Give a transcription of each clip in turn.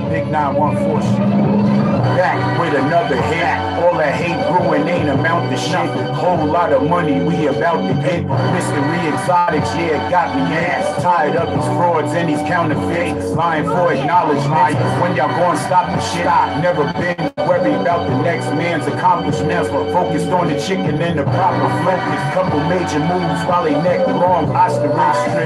Big 914 shit. Back with another hit. All that hate brewing ain't amount to shit. Whole lot of money we about to get. Mystery exotics, yeah, got me ass. Tired up these frauds and these counterfeits. Lying for acknowledgement. When y'all gonna stop the shit? I've never been worried about the next man's accomplishments, but focused on the chicken and the proper focus. Couple major moves while they neck long. Ostrich,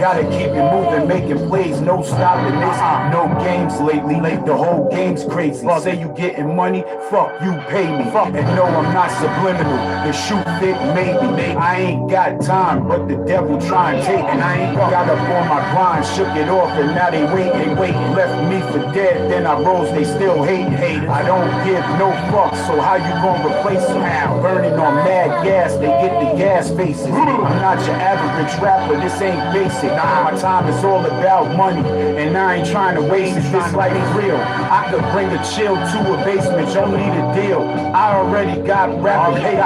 gotta keep it moving, making plays, no stopping this. No games lately, the whole game's crazy. Say you getting money, fuck you pay me. And no, I'm not subliminal. The shoe fit maybe. I ain't got time, but the devil try and take. And I ain't got up on my grind, shook it off, and now they waiting. Left me for dead, then I rose, they still hate. I don't give no fucks, so how you gonna replace them? Burning on mad gas, they get the gas faces. I'm not your average rapper, this ain't basic. My time is all about money, and I ain't trying to waste it. This life is real. I could bring a chill to a basement, don't need a deal. I already got rapper hate.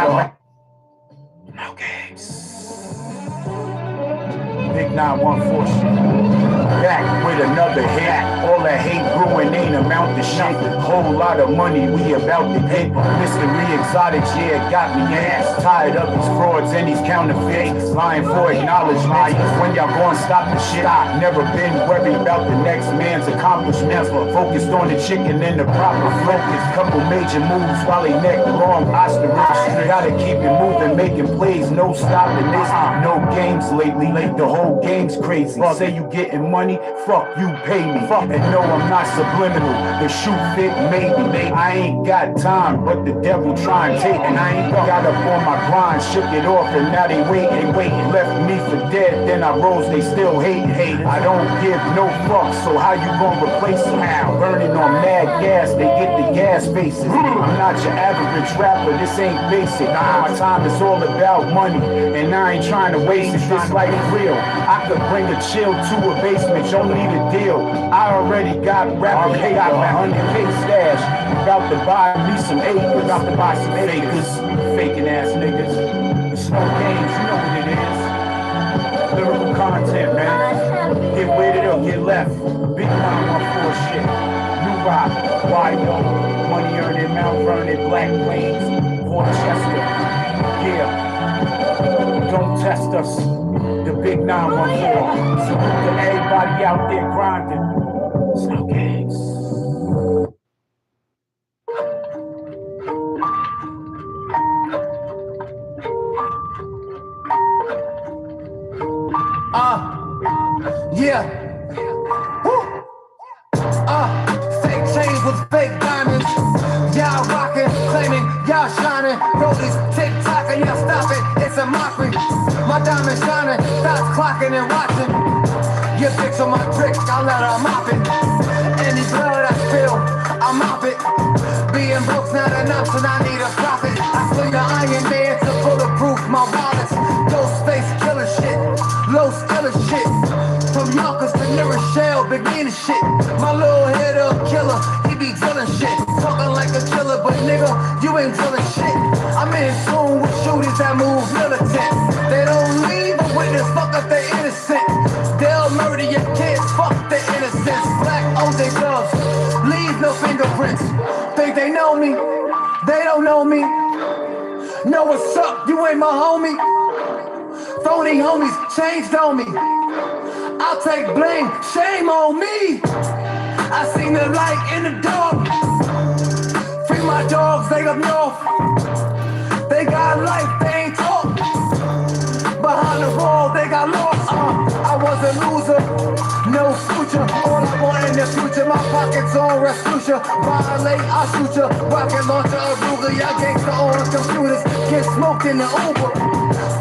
No games. Big 914 shit. Back with another hit. All that hate brewing ain't amount to shit. Whole lot of money we about to get. Mystery exotics, yeah, got me ass. Tired up these frauds and these counterfeits. Lying for acknowledgement. When y'all gonna stop the shit? I've never been worried about the next man's accomplishments, but focused on the chicken and the proper focus. Couple major moves while they neck long. Ostrich, gotta keep it moving, making plays, no stopping this. No games lately, the whole game's crazy. Say you getting money, fuck you pay me. And no, I'm not subliminal. The shoe fit maybe. I ain't got time, but the devil try and take. And I ain't got up on my grind, shook it off, and now they waiting. Left me for dead, then I rose, they still hate. I don't give no fucks, so how you gonna replace them? Burning on mad gas, they get the gas faces. I'm not your average rapper, this ain't basic. My time is all about money, and I ain't trying to waste it. This life is real. I could bring a chill to a basement, don't need a deal. I already got rapper hate, I got 100K stash. About to buy me some acres, about to buy some acres. Faking ass niggas. It's no games, you know what it is. Lyrical content, man. Get with it or get left. Big 914 shit. New Rock, Wyo, Money Earning, Mount Vernon, Black Plains, Port Chester. Yeah. Don't test us. The Big 914. Salute to everybody out there grinding. It's no games. Yeah. Woo. Fake chains with fake diamonds. Y'all rockin', claiming y'all shining. Rollies, tick-tock, and y'all stop it. It's a mockery. My diamond shining, starts clocking and watching. Your bitch on my trick, I let her mop it. Any blood I spill, I mop it. Being broke's not an option, I need a profit. I sling the Iron Man to bulletproof my wallets. Ghost face killer shit, low skiller shit. From Yonkers to New Rochelle, beginning shit. My little head up killer, he be drilling shit. Talking like a killer, but nigga, you ain't drilling shit. I'm in tune with shooters that move militant. They don't leave a witness, fuck if they innocent. They'll murder your kids, fuck the innocence. Black OJ gloves, leave no fingerprints. Think they know me, they don't know me. Know what's up, you ain't my homie. Phony homies changed on me. I'll take blame, shame on me. I seen the light in the dark. Free my dogs, they up north. They got life, they ain't talk. Behind the wall, they got lost. I was a loser, no future. All I want in the future, my pockets on Rasputia. Violate, I'll shoot ya. Rocket launcher, a Ruger, y'all gangsta on computers. Get smoked in the Uber.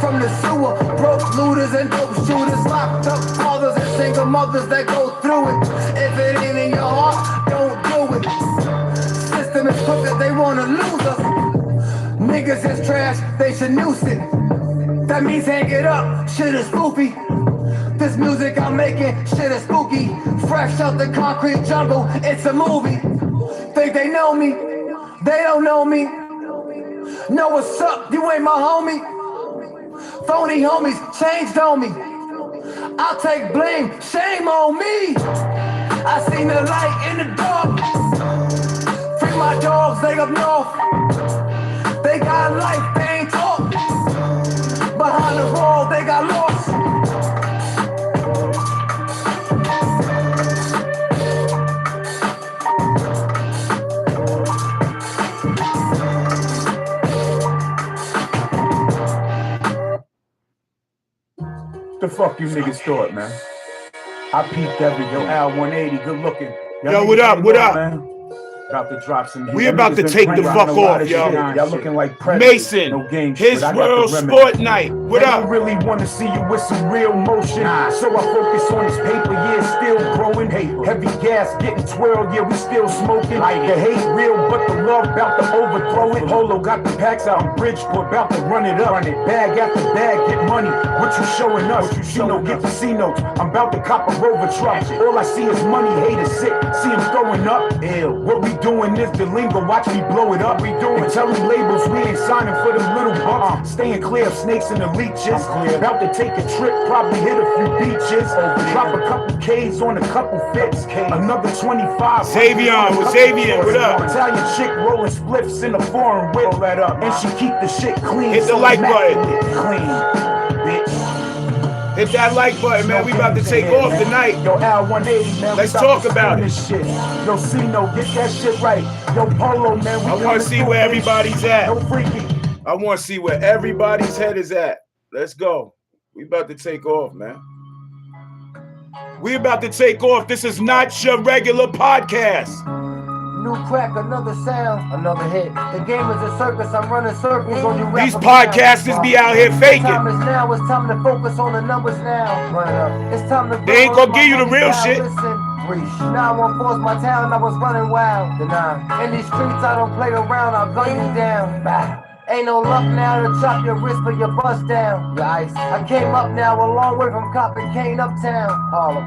From the sewer, broke looters and dope shooters, locked up fathers and single mothers that go through it. If it ain't in your heart, don't do it. System is crooked, they wanna lose us. Niggas is trash, they should noose it. That means hang it up, shit is spoopy. This music I'm making, shit is spooky. Fresh out the concrete jungle, it's a movie. Think they know me, they don't know me. Know what's up, you ain't my homie. Phony homies changed on me. I'll take blame, shame on me. I seen the light in the dark. Free my dogs, they up north. They got life, they ain't talk. Behind the wall, they got lost. The fuck you niggas thought, man? I peeped every yo Al 180, good looking. Yo, what up? What up? Man? About to drop some. We about to take the fuck off, yo. Y'all looking like predators. Mason, No game His shit. I got World the remedy. Sport Night. What I up? really want to see you with some real motion. So I focus on this paper, yeah, it's still growing. Heavy gas getting twirled, yeah, we still smoking. The hate real, but the love about to overthrow it. Polo got the packs out in Bridgeport, about to run it up. Bag after bag, get money. What you showing us? You know, get the C notes. I'm about to cop a Rover truck. All I see is money, haters sick. See him throwing up. Ew. What we doing is the lingo. Watch me blow it up. We doing. And tell them labels we ain't signing for them little bucks. Staying clear of snakes and the leeches. About to take a trip, probably hit a few beaches. Drop a couple K's on a couple fits. Another 25. Xavier, with Xavier, what up? Italian chick rolling spliffs in a foreign whip. That up, and she keep the shit clean. Hit the like button. Clean, bitch. Hit that like button, man. We about to take off tonight. Yo, Al 180, man. Let's talk about it. Shit. Yo, Cino, get that shit right. Yo, Polo, man. I want to see where everybody's at. No freaky. I want to see where everybody's head is at. Let's go. We about to take off, man. We about to take off. This is not your regular podcast. New crack, another sound, another hit. The game is a circus, I'm running circles on you. These podcasters be out here faking. Time is now, it's time to focus on the numbers now. Run it up. It's time to They ain't gonna give you the real shit. Listen, reach. Now I won't force my town, I was running wild. Deny. In these streets, I don't play around, I'll gun you down. Bah. Ain't no luck now to chop your wrist for your bust down. Your ice. I came up now a long way from copping cane uptown.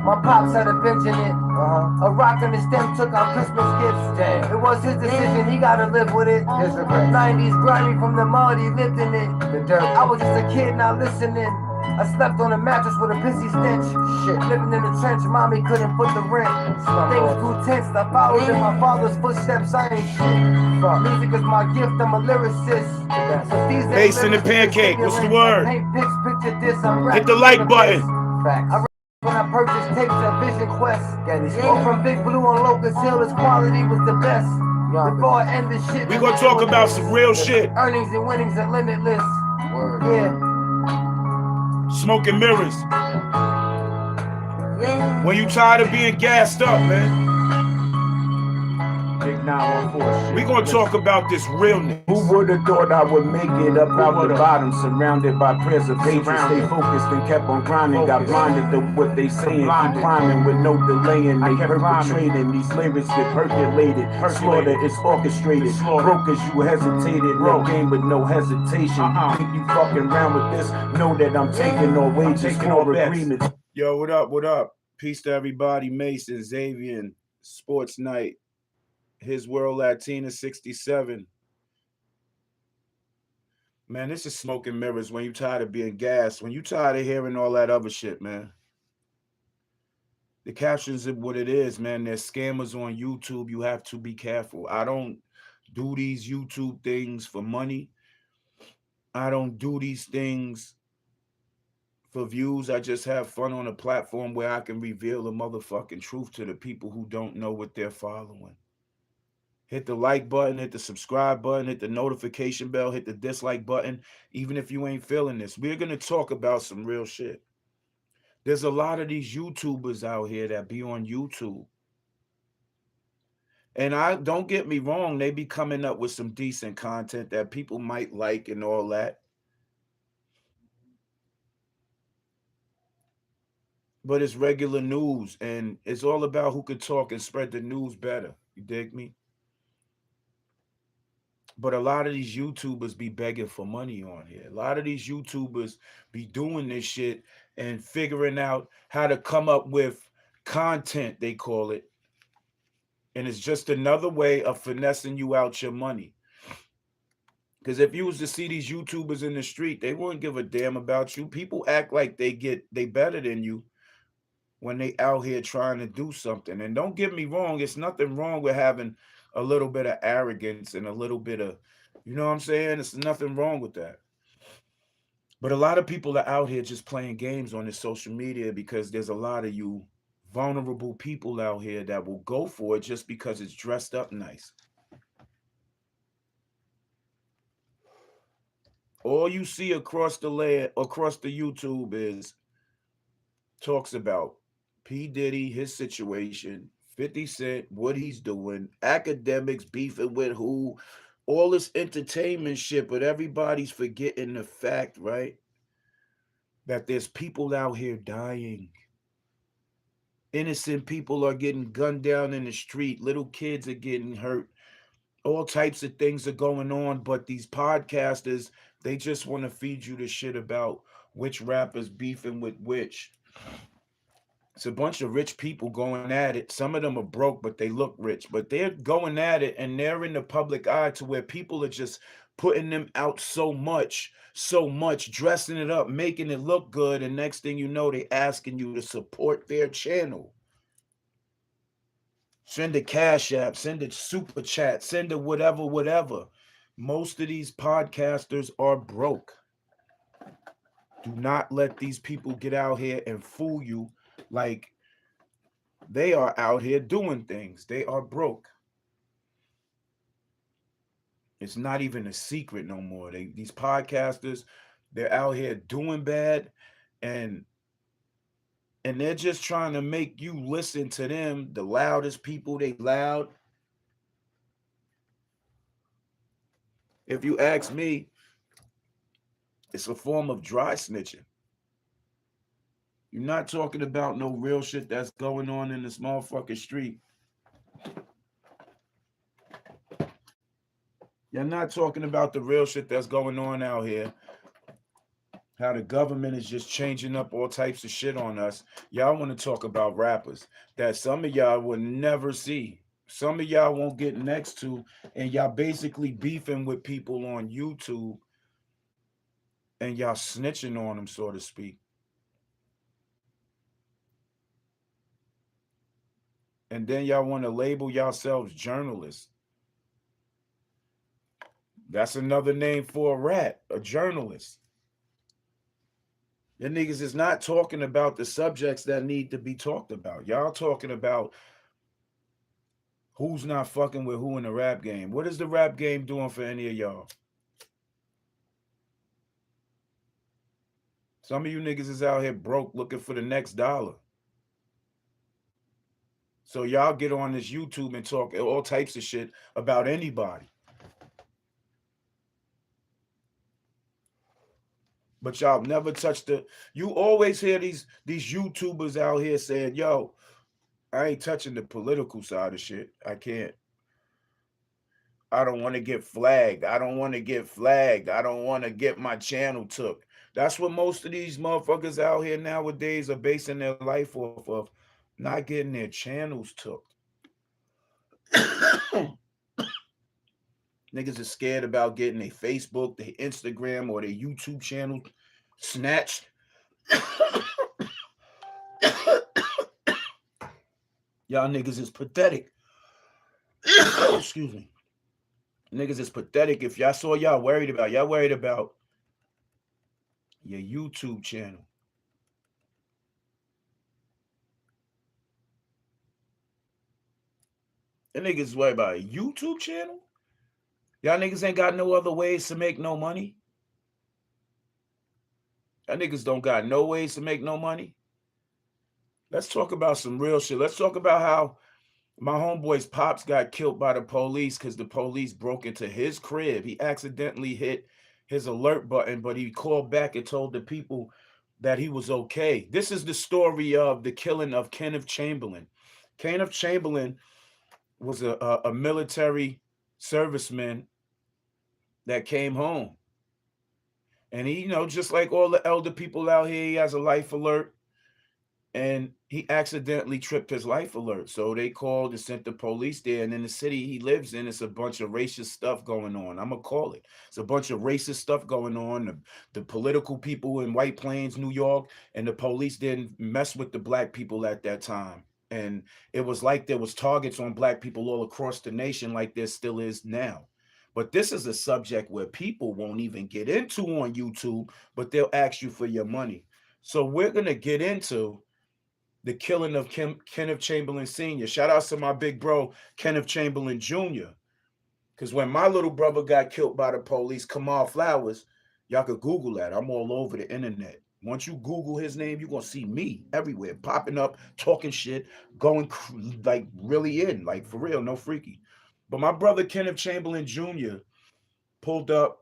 My pops had a bench in it. A rock and a stem took our Christmas gifts. Damn. It was his decision, he gotta live with it. 90s grimy from the mud, he lived in it. The dirt. I was just a kid, now listening. I slept on a mattress with a pissy stench. Shit. Living in the trench, mommy couldn't put the rent. Things grew tense, I followed in my father's footsteps, I ain't shit. Music is my gift, I'm a lyricist. So these Mason and Pancake, what's the word? Paint pics, picture this, I'm Hit the like button. When I purchased tapes at Vision Quest. Smoke from Big Blue on Locust Hill, his quality was the best. Before I end this shit, We gonna talk about some real shit. earnings and winnings are limitless. Yeah. Smoking mirrors. When you tired of being gassed up, man. Big 914 shit. We gonna talk about this realness. Who would have thought I would make it up out the bottom, surrounded by prayers of hatred, stay focused and kept on grinding, got blinded to what they saying, keep climbing with no delaying, they perpetrating, these lyrics get percolated, slaughter is orchestrated, broke as you hesitated, no game with no hesitation, think you fucking around with this, know that I'm taking all wages, for agreements. Yo, what up? What up? Peace to everybody. Mason, Xavier, Sports Night. His World Latina 67. Man, this is smoking mirrors when you tired of being gassed, when you tired of hearing all that other shit, man. The captions of what it is, man. There's scammers on YouTube. You have to be careful. I don't do these YouTube things for money. I don't do these things for views. I just have fun on a platform where I can reveal the motherfucking truth to the people who don't know what they're following. Hit the like button, hit the subscribe button, hit the notification bell, hit the dislike button, even if you ain't feeling this. We're going to talk about some real shit. There's a lot of these YouTubers out here that be on YouTube. And I don't get me wrong, they be coming up with some decent content that people might like and all that. But it's regular news, and it's all about who can talk and spread the news better. You dig me? But a lot of these YouTubers be begging for money on here. A lot of these YouTubers be doing this shit and figuring out how to come up with content, they call it. And it's just another way of finessing you out your money. Because if you was to see these YouTubers in the street, they wouldn't give a damn about you. People act like they better than you when they out here trying to do something. And don't get me wrong, it's nothing wrong with having a little bit of arrogance and a little bit of, you know what I'm saying? It's nothing wrong with that. But a lot of people are out here just playing games on this social media because there's a lot of you vulnerable people out here that will go for it just because it's dressed up nice. All you see across the YouTube is talks about P. Diddy, his situation, 50 Cent, what he's doing, academics beefing with who, all this entertainment shit, but everybody's forgetting the fact, right? That there's people out here dying. Innocent people are getting gunned down in the street. Little kids are getting hurt. All types of things are going on, but these podcasters, they just want to feed you the shit about which rappers beefing with which. It's a bunch of rich people going at it. Some of them are broke, but they look rich. But they're going at it, and they're in the public eye to where people are just putting them out so much, dressing it up, making it look good. And next thing you know, they asking you to support their channel. Send a cash app, send a super chat, send a whatever. Most of these podcasters are broke. Do not let these people get out here and fool you like they are out here doing things. They are broke. It's not even a secret no more. These podcasters, they're out here doing bad, and they're just trying to make you listen to them. The loudest people, they loud. If you ask me, it's a form of dry snitching. You're not talking about no real shit that's going on in this motherfucking street. You're not talking about the real shit that's going on out here. How the government is just changing up all types of shit on us. Y'all want to talk about rappers that some of y'all will never see. Some of y'all won't get next to, and y'all basically beefing with people on YouTube, and y'all snitching on them, so to speak. And then y'all want to label yourselves journalists. That's another name for a rat, a journalist. Your niggas is not talking about the subjects that need to be talked about. Y'all talking about who's not fucking with who in the rap game. What is the rap game doing for any of y'all? Some of you niggas is out here broke looking for the next dollar. So y'all get on this YouTube and talk all types of shit about anybody. But y'all never touch you always hear these YouTubers out here saying, yo, I ain't touching the political side of shit. I can't. I don't want to get flagged. I don't want to get flagged. I don't want to get my channel took. That's what most of these motherfuckers out here nowadays are basing their life off of, not getting their channels took. Niggas are scared about getting their Facebook, their Instagram, or their YouTube channel snatched. Y'all niggas is pathetic. Excuse me. Niggas is pathetic. If y'all saw y'all worried about your YouTube channel. And niggas worried about a YouTube channel? Y'all niggas ain't got no other ways to make no money? Y'all niggas don't got no ways to make no money? Let's talk about some real shit. Let's talk about how my homeboy's pops got killed by the police because the police broke into his crib. He accidentally hit his alert button, but he called back and told the people that he was okay. This is the story of the killing of Kenneth Chamberlain. Kenneth Chamberlain was a military serviceman that came home. And he, just like all the elder people out here, he has a life alert. and he accidentally tripped his life alert. So they called and sent the police there. And in the city he lives in, it's a bunch of racist stuff going on. I'm gonna call it. It's a bunch of racist stuff going on. The political people in White Plains, New York, and the police didn't mess with the black people at that time. And it was like there was targets on black people all across the nation, like there still is now. But this is a subject where people won't even get into on YouTube, but they'll ask you for your money. So we're gonna get into the killing of Kenneth Chamberlain Sr. Shout out to my big bro, Kenneth Chamberlain Jr. Because when my little brother got killed by the police, Kamal Flowers, y'all could Google that. I'm all over the internet. Once you Google his name, you're going to see me everywhere, popping up, talking shit, going like really in, like for real, no freaky. But my brother, Kenneth Chamberlain Jr., pulled up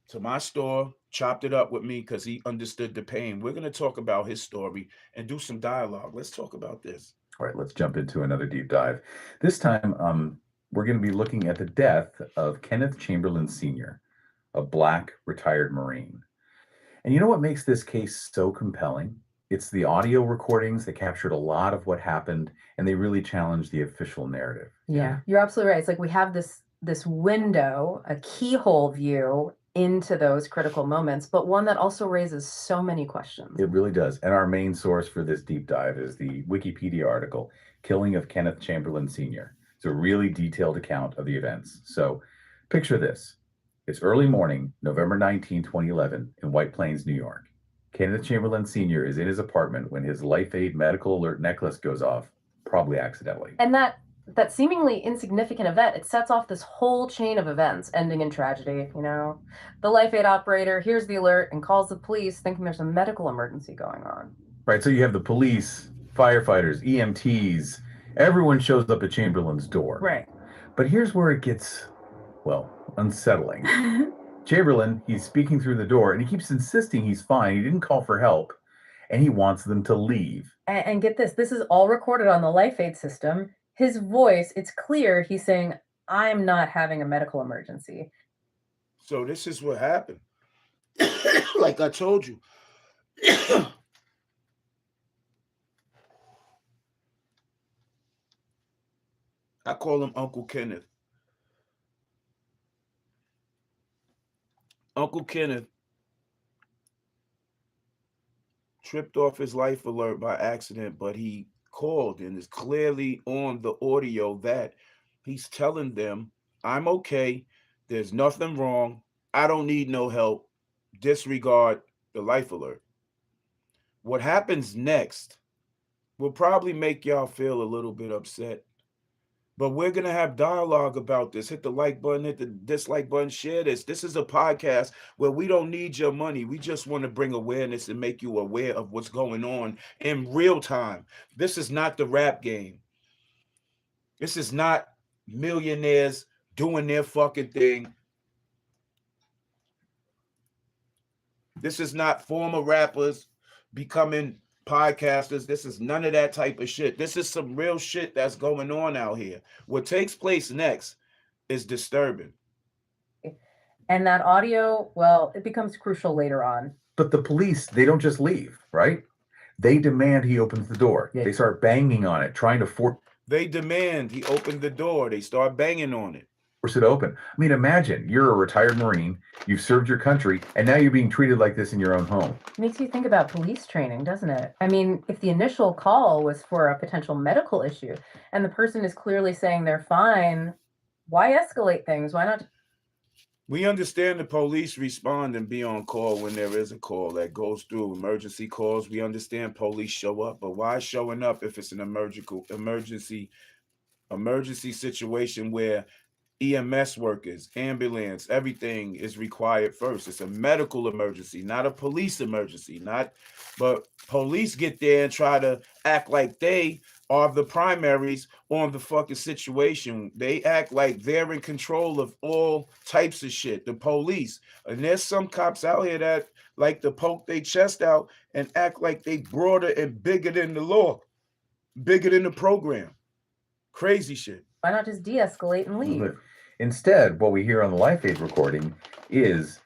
to my store, chopped it up with me because he understood the pain. We're going to talk about his story and do some dialogue. Let's talk about this. All right, let's jump into another deep dive. This time, we're going to be looking at the death of Kenneth Chamberlain Sr., a Black retired Marine. And you know what makes this case so compelling? It's the audio recordings that captured a lot of what happened, and they really challenged the official narrative. Yeah, you're absolutely right. It's like we have this window, a keyhole view into those critical moments, but one that also raises so many questions. It really does. And our main source for this deep dive is the Wikipedia article, Killing of Kenneth Chamberlain Sr. It's a really detailed account of the events. So picture this. It's early morning, November 19, 2011, in White Plains, New York. Kenneth Chamberlain Sr. is in his apartment when his Life Aid medical alert necklace goes off, probably accidentally. And that seemingly insignificant event, it sets off this whole chain of events ending in tragedy, you know? The Life Aid operator hears the alert and calls the police thinking there's a medical emergency going on. Right, so you have the police, firefighters, EMTs, everyone shows up at Chamberlain's door. Right. But here's where it gets, well, unsettling. Chamberlain, he's speaking through the door and he keeps insisting he's fine. He didn't call for help and he wants them to leave. And get this is all recorded on the Life Aid system. His voice, it's clear he's saying, I'm not having a medical emergency. So this is what happened. Like I told you. I call him Uncle Kenneth. Uncle Kenneth tripped off his life alert by accident, but he called and is clearly on the audio that he's telling them, I'm okay. There's nothing wrong. I don't need no help. Disregard the life alert. What happens next will probably make y'all feel a little bit upset. But we're going to have dialogue about this. Hit the like button, hit the dislike button, share this. This is a podcast where we don't need your money. We just want to bring awareness and make you aware of what's going on in real time. This is not the rap game. This is not millionaires doing their fucking thing. This is not former rappers becoming podcasters. This is none of that type of shit. This is some real shit that's going on out here. What takes place next is disturbing. And that audio, well, it becomes crucial later on. But the police, they don't just leave, right? They demand he opens the door. Yeah. They start banging on it, trying to force They demand he open the door. They start banging on it. it open. I mean, imagine you're a retired Marine, you've served your country, and now you're being treated like this in your own home. Makes you think about police training, doesn't it? I mean, if the initial call was for a potential medical issue and the person is clearly saying they're fine, why escalate things? Why not? We understand the police respond and be on call when there is a call that goes through emergency calls. We understand police show up, but why showing up if it's an emergency situation where EMS workers, ambulance, everything is required first. It's a medical emergency, not a police emergency. But police get there and try to act like they are the primaries on the fucking situation. They act like they're in control of all types of shit. The police. And there's some cops out here that like to poke their chest out and act like they broader and bigger than the law, bigger than the program. Crazy shit. Why not just de-escalate and leave? But instead, what we hear on the Life Aid recording is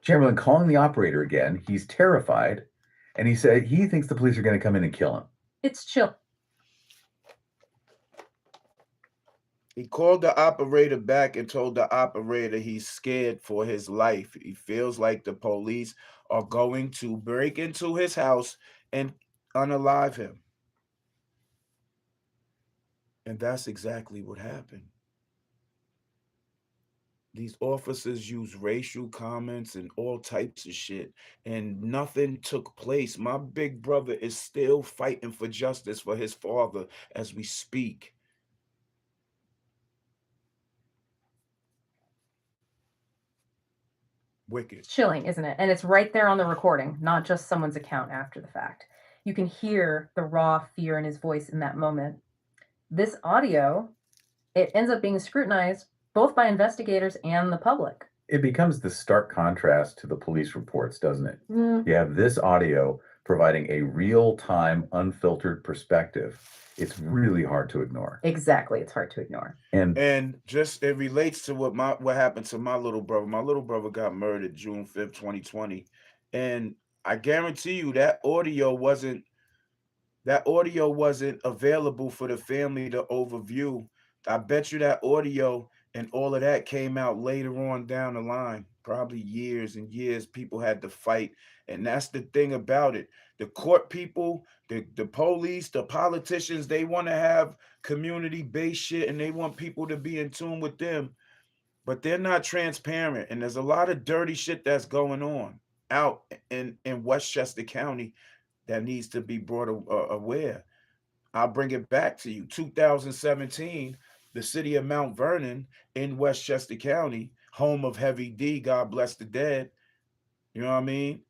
Chamberlain calling the operator again. He's terrified. And he said he thinks the police are going to come in and kill him. It's chill. He called the operator back and told the operator he's scared for his life. He feels like the police are going to break into his house and unalive him. And that's exactly what happened. These officers use racial comments and all types of shit, and nothing took place. My big brother is still fighting for justice for his father as we speak. Wicked. It's chilling, isn't it? And it's right there on the recording, not just someone's account after the fact. You can hear the raw fear in his voice in that moment. This audio, it ends up being scrutinized both by investigators and the public. It becomes the stark contrast to the police reports, doesn't it? Mm. You have this audio providing a real-time, unfiltered perspective. It's really hard to ignore. Exactly. It's hard to ignore. And just it relates to what happened to my little brother. My little brother got murdered June 5th, 2020. And I guarantee you that audio wasn't available for the family to overview. I bet you that audio and all of that came out later on down the line, probably years and years. People had to fight. And that's the thing about it. The court people, the police, the politicians, they want to have community-based shit and they want people to be in tune with them, but they're not transparent. And there's a lot of dirty shit that's going on out in Westchester County that needs to be brought aware. I'll bring it back to you. 2017, the city of Mount Vernon in Westchester County, home of Heavy D, God bless the dead. You know what I mean?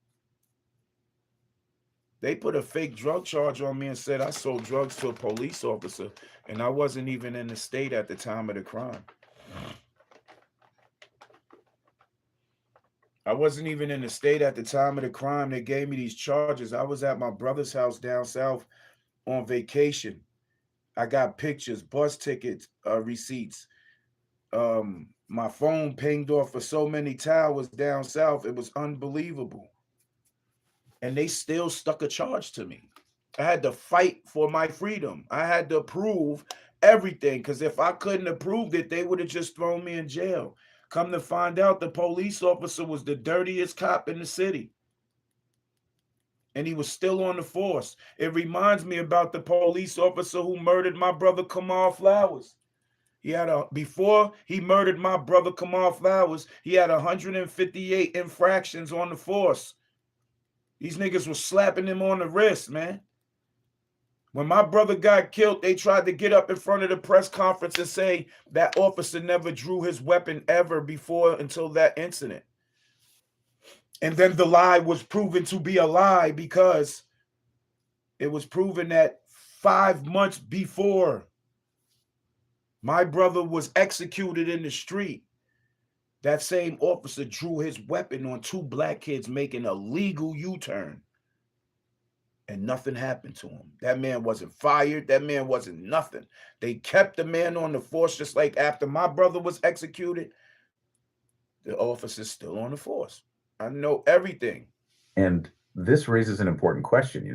They put a fake drug charge on me and said I sold drugs to a police officer, and I wasn't even in the state at the time of the crime. I wasn't even in the state at the time of the crime. They gave me these charges. I was at my brother's house down south on vacation. I got pictures, bus tickets, receipts. My phone pinged off of so many towers down south. It was unbelievable. And they still stuck a charge to me. I had to fight for my freedom. I had to prove everything, because if I couldn't have proved it, they would have just thrown me in jail. Come to find out, the police officer was the dirtiest cop in the city. And he was still on the force. It reminds me about the police officer who murdered my brother Kamal Flowers. Before he murdered my brother Kamal Flowers, he had 158 infractions on the force. These niggas were slapping him on the wrist, man. When my brother got killed, they tried to get up in front of the press conference and say that officer never drew his weapon ever before until that incident. And then the lie was proven to be a lie, because it was proven that 5 months before my brother was executed in the street, that same officer drew his weapon on 2 black kids making a legal U-turn. And nothing happened to him. That man wasn't fired. That man wasn't nothing. They kept the man on the force, just like after my brother was executed. The officer's still on the force. I know everything. And this raises an important question.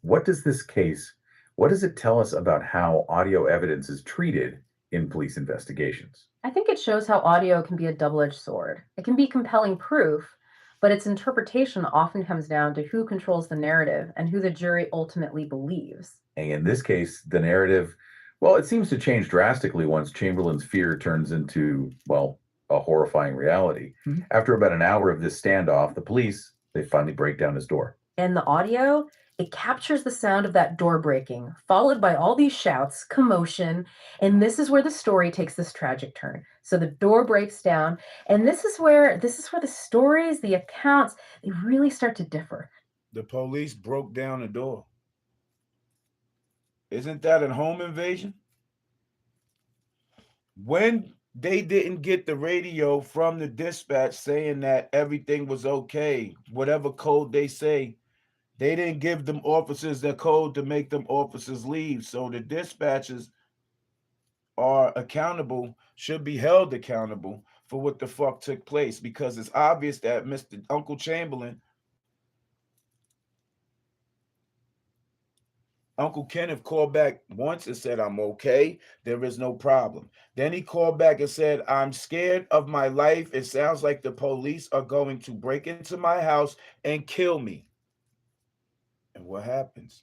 What does it tell us about how audio evidence is treated in police investigations? I think it shows how audio can be a double-edged sword. It can be compelling proof, but its interpretation often comes down to who controls the narrative and who the jury ultimately believes. And in this case, the narrative, well, it seems to change drastically once Chamberlain's fear turns into, a horrifying reality. Mm-hmm. After about an hour of this standoff, the police, they finally break down his door. And the audio, it captures the sound of that door breaking, followed by all these shouts, commotion, and this is where the story takes this tragic turn. So the door breaks down, and this is where the stories, the accounts, they really start to differ. The police broke down the door. Isn't that a home invasion? When they didn't get the radio from the dispatch saying that everything was okay, whatever code they say, they didn't give them officers their code to make them officers leave. So the dispatchers are accountable, should be held accountable for what the fuck took place, because it's obvious that Mr. Uncle Chamberlain Uncle Kenneth called back once and said, I'm okay. There is no problem. Then he called back and said, I'm scared of my life. It sounds like the police are going to break into my house and kill me. And what happens?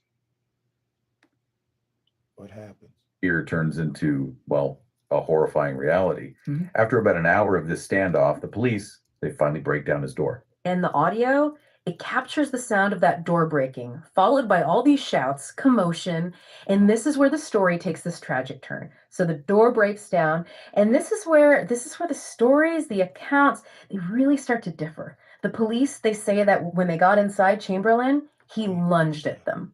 What happens? Fear turns into, well, a horrifying reality. Mhm. After about an hour of this standoff, the police, they finally break down his door. And the audio, it captures the sound of that door breaking, followed by all these shouts, commotion, and this is where the story takes this tragic turn. So the door breaks down, and this is where the stories, the accounts, they really start to differ. The police, they say that when they got inside Chamberlain, he lunged at them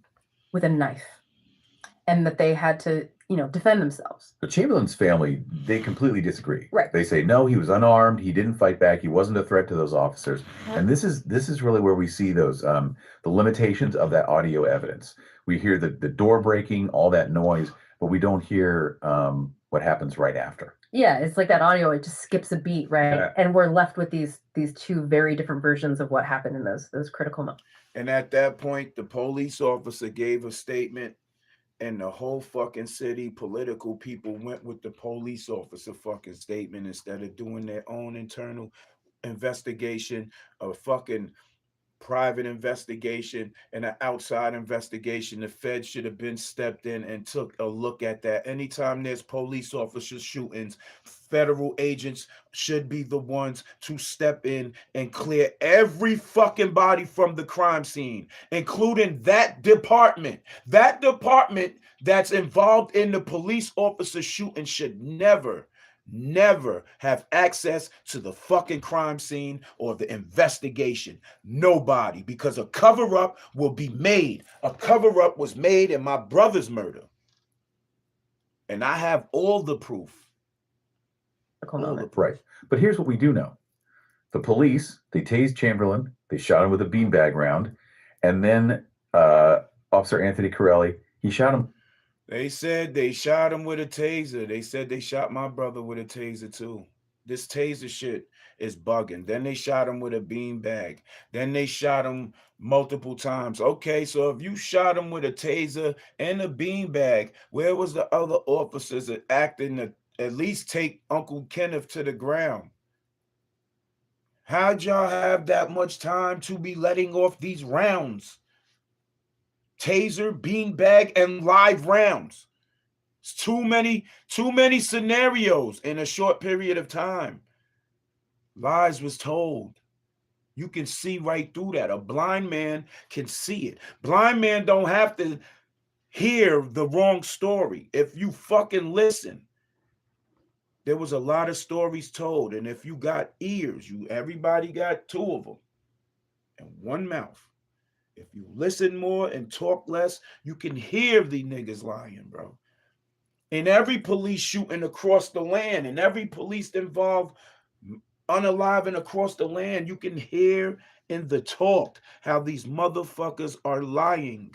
with a knife, and that they had to, defend themselves. The Chamberlain's family, they completely disagree. Right. They say, no, he was unarmed. He didn't fight back. He wasn't a threat to those officers. And this is really where we see those, the limitations of that audio evidence. We hear the door breaking, all that noise, but we don't hear what happens right after. Yeah, it's like that audio, it just skips a beat, right? Yeah. And we're left with these two very different versions of what happened in those critical moments. And at that point, the police officer gave a statement, and the whole fucking city political people went with the police officer fucking statement instead of doing their own internal investigation, a fucking private investigation and an outside investigation. The Fed should have been stepped in and took a look at that. Anytime there's police officer shootings, federal agents should be the ones to step in and clear every fucking body from the crime scene, including that department. That department that's involved in the police officer shooting should never have access to the fucking crime scene or the investigation. Nobody, because a cover-up will be made. A cover-up was made in my brother's murder. And I have all the proof. Right. But here's what we do know. The police, they tased Chamberlain, they shot him with a beanbag round, and then Officer Anthony Corelli, he shot him. They said they shot him with a taser. They said they shot my brother with a taser too. This taser shit is bugging. Then they shot him with a beanbag. Then they shot him multiple times. Okay, so if you shot him with a taser and a beanbag, where was the other officers that acting to at least take Uncle Kenneth to the ground? How'd y'all have that much time to be letting off these rounds? Taser, beanbag, and live rounds. It's too many scenarios in a short period of time. Lies was told. You can see right through that. A blind man can see it. Blind man don't have to hear the wrong story. If you fucking listen, there was a lot of stories told. And if you got ears, everybody got two of them and one mouth. If you listen more and talk less, you can hear the niggas lying, bro. In every police shooting across the land, and every police involved unaliving across the land, you can hear in the talk how these motherfuckers are lying.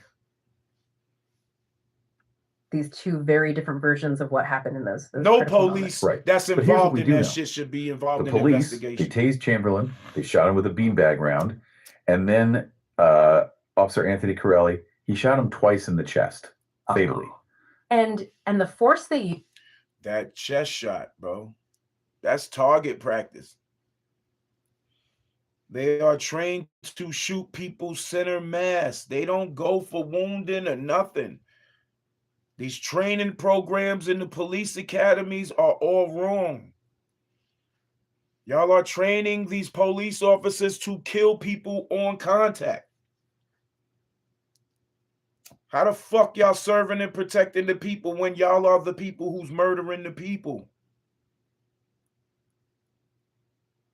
These two very different versions of what happened in those no critical police moments. that's involved in that shit should be involved the in police, investigation. They tased Chamberlain, they shot him with a beanbag round, and then Officer Anthony Corelli, he shot him twice in the chest, fatally. And the force they used. That chest shot, bro. That's target practice. They are trained to shoot people center mass. They don't go for wounding or nothing. These training programs in the police academies are all wrong. Y'all are training these police officers to kill people on contact. How the fuck y'all serving and protecting the people when y'all are the people who's murdering the people?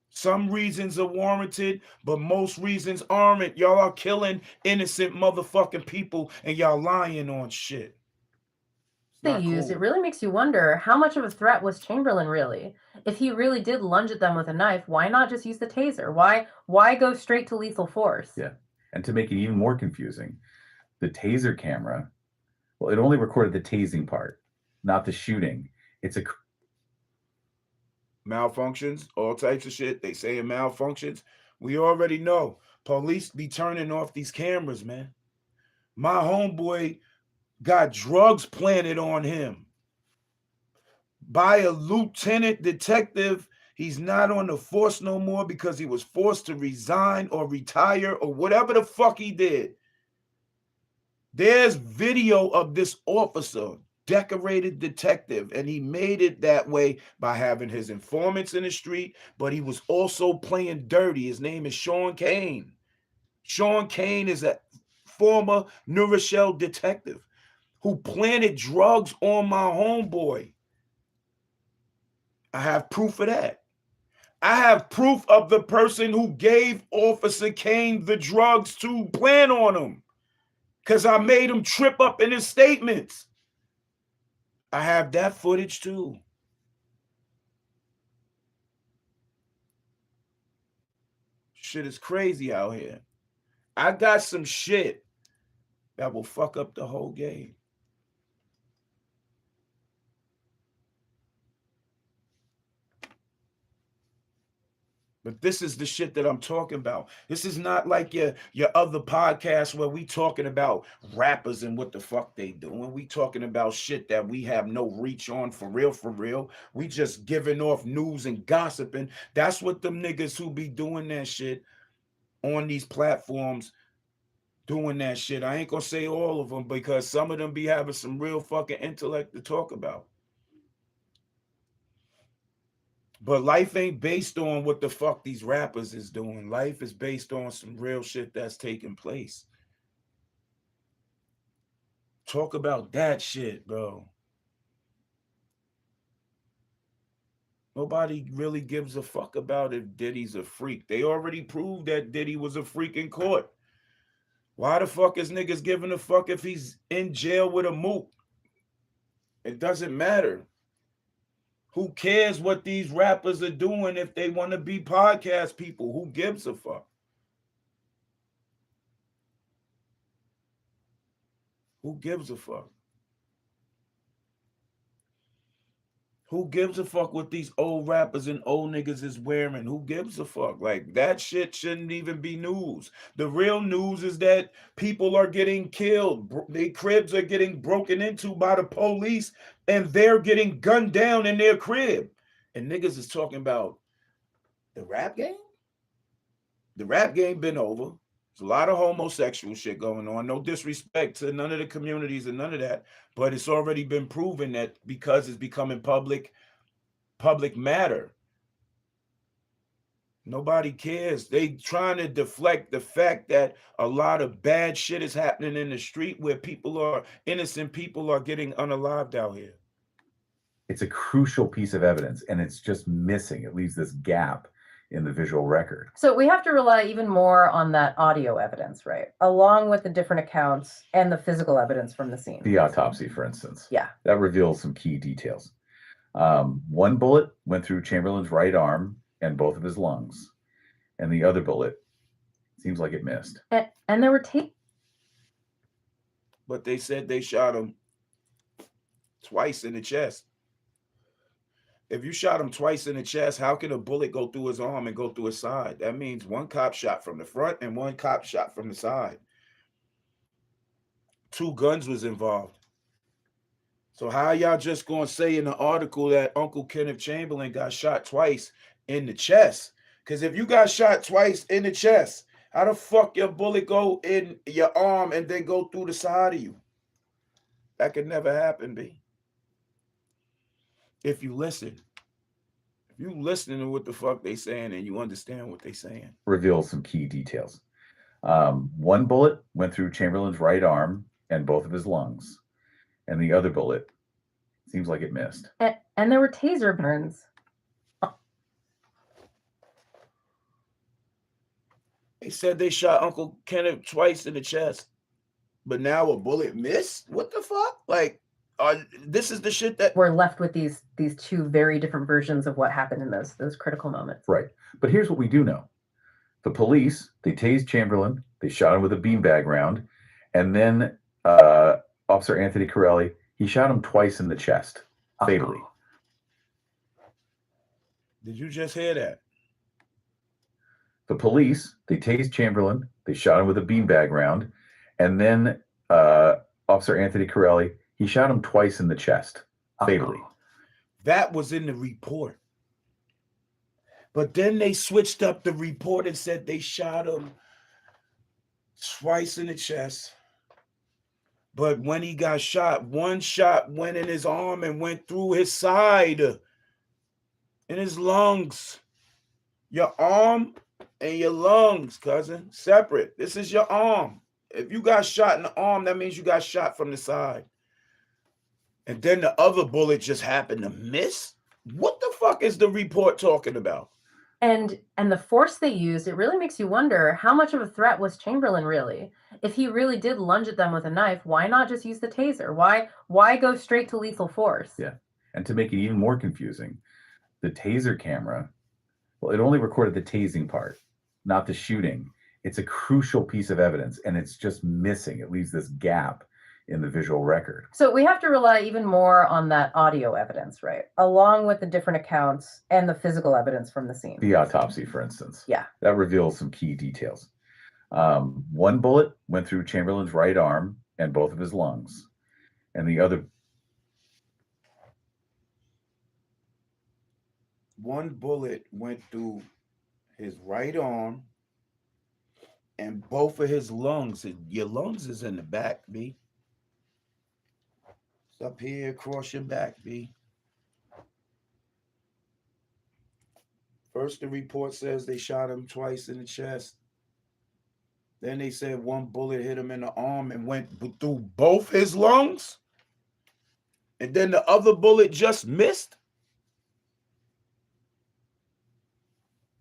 Some reasons are warranted, but most reasons aren't. Y'all are killing innocent motherfucking people and y'all lying on shit. They used, it really makes you wonder how much of a threat was Chamberlain really? If he really did lunge at them with a knife, why not just use the taser? Why go straight to lethal force? Yeah. And to make it even more confusing, the taser camera, well, it only recorded the tasing part, not the shooting. It's a malfunctions, all types of shit. They say it malfunctions. We already know police be turning off these cameras, man. My homeboy got drugs planted on him by a lieutenant detective. He's not on the force no more because he was forced to resign or retire or whatever the fuck he did. There's video of this officer, decorated detective, and he made it that way by having his informants in the street, but he was also playing dirty. His name is Sean Kane. Sean Kane is a former New Rochelle detective who planted drugs on my homeboy. I have proof of that. I have proof of the person who gave Officer Kane the drugs to plant on him because I made him trip up in his statements. I have that footage too. Shit is crazy out here. I got some shit that will fuck up the whole game. But this is the shit that I'm talking about. This is not like your other podcasts where we talking about rappers and what the fuck they doing. We talking about shit that we have no reach on for real, for real. We just giving off news and gossiping. That's what them niggas who be doing that shit on these platforms doing that shit. I ain't gonna say all of them because some of them be having some real fucking intellect to talk about. But life ain't based on what the fuck these rappers is doing. Life is based on some real shit that's taking place. Talk about that shit, bro. Nobody really gives a fuck about if Diddy's a freak. They already proved that Diddy was a freak in court. Why the fuck is niggas giving a fuck if he's in jail with a mook? It doesn't matter. Who cares what these rappers are doing if they want to be podcast people? Who gives a fuck? Who gives a fuck? Who gives a fuck what these old rappers and old niggas is wearing? Who gives a fuck? Like, that shit shouldn't even be news. The real news is that people are getting killed. Their cribs are getting broken into by the police and they're getting gunned down in their crib. And niggas is talking about the rap game? The rap game been over. There's a lot of homosexual shit going on. No disrespect to none of the communities and none of that. But it's already been proven that because it's becoming public matter. Nobody cares. They trying to deflect the fact that a lot of bad shit is happening in the street where innocent people are getting unalived out here. It's a crucial piece of evidence, and it's just missing. It leaves this gap in the visual record. So we have to rely even more on that audio evidence, right? Along with the different accounts and the physical evidence from the scene. The autopsy, for instance. Yeah. That reveals some key details. One bullet went through Chamberlain's right arm and both of his lungs. And the other bullet seems like it missed. And there were tape. But they said they shot him twice in the chest. If you shot him twice in the chest, how can a bullet go through his arm and go through his side? That means one cop shot from the front and one cop shot from the side. 2 guns was involved. So how y'all just gonna say in the article that Uncle Kenneth Chamberlain got shot twice in the chest? Because if you got shot twice in the chest, how the fuck your bullet go in your arm and then go through the side of you? That could never happen, B. If you listen. If you listening to what the fuck they saying and you understand what they saying. Reveals some key details. One bullet went through Chamberlain's right arm and both of his lungs. And the other bullet seems like it missed. And there were taser burns. They said they shot Uncle Kenneth twice in the chest, but now a bullet missed? What the fuck? Like, this is the shit that we're left with these 2 very different versions of what happened in those critical moments. Right. But here's what we do know. The police, they tased Chamberlain, they shot him with a beanbag round, and then Officer Anthony Corelli, he shot him twice in the chest, fatally. Did you just hear that? The police, they tased Chamberlain, they shot him with a beanbag round, and then Officer Anthony Corelli, he shot him twice in the chest, fatally. That was in the report. But then they switched up the report and said they shot him twice in the chest. But when he got shot, one shot went in his arm and went through his side, in his lungs. Your arm and your lungs, cousin, separate. This is your arm. If you got shot in the arm, that means you got shot from the side. And then the other bullet just happened to miss? What the fuck is the report talking about? And the force they used, it really makes you wonder, how much of a threat was Chamberlain really? If he really did lunge at them with a knife, why not just use the taser? Why go straight to lethal force? Yeah. And to make it even more confusing, the taser camera, well, it only recorded the tasing part, not the shooting. It's a crucial piece of evidence, and it's just missing. It leaves this gap in the visual record. So we have to rely even more on that audio evidence, right? Along with the different accounts and the physical evidence from the scene. The autopsy, for instance. Yeah. That reveals some key details. One bullet went through Chamberlain's right arm and both of his lungs. And the other... One bullet went through his right arm and both of his lungs. Your lungs is in the back, B. It's up here across your back, B. First, the report says they shot him twice in the chest. Then they said one bullet hit him in the arm and went through both his lungs. And then the other bullet just missed.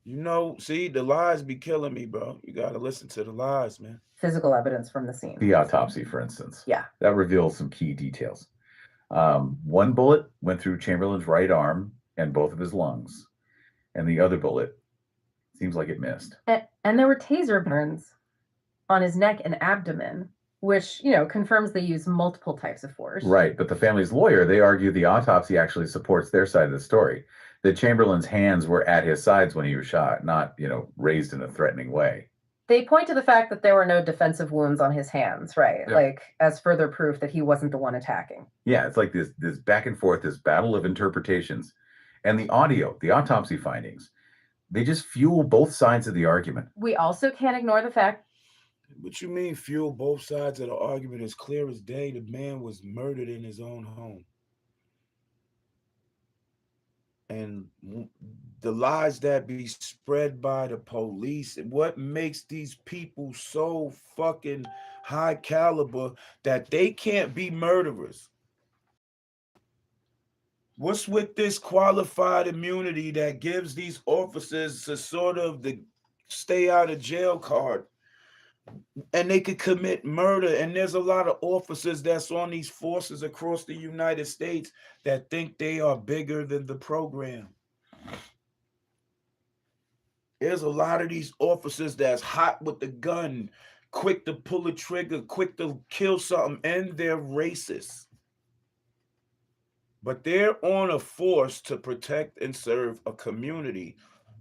You know, see, the lies be killing me, bro. You got to listen to the lies, man. Physical evidence from the scene. The autopsy, for instance. Yeah. That reveals some key details. One bullet went through Chamberlain's right arm and both of his lungs. And the other bullet seems like it missed. And there were taser burns on his neck and abdomen, which, confirms they use multiple types of force. Right. But the family's lawyer, they argue the autopsy actually supports their side of the story. That Chamberlain's hands were at his sides when he was shot, not, raised in a threatening way. They point to the fact that there were no defensive wounds on his hands, right? Yeah. Like, as further proof that he wasn't the one attacking. Yeah, it's like this back and forth, this battle of interpretations. And the audio, the autopsy findings, they just fuel both sides of the argument. We also can't ignore the fact. What you mean fuel both sides of the argument? Is clear as day. The man was murdered in his own home. And the lies that be spread by the police, what makes these people so fucking high caliber that they can't be murderers? What's with this qualified immunity that gives these officers a sort of the stay out of jail card? And they could commit murder. And there's a lot of officers that's on these forces across the United States that think they are bigger than the program. There's a lot of these officers that's hot with the gun, quick to pull a trigger, quick to kill something, and they're racist. But they're on a force to protect and serve a community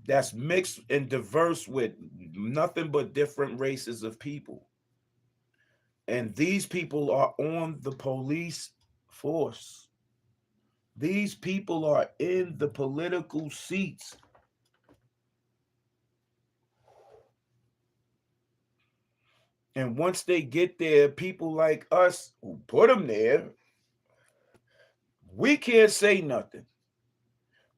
that's mixed and diverse with nothing but different races of people. And these people are on the police force. These people are in the political seats. And once they get there, people like us who put them there, we can't say nothing.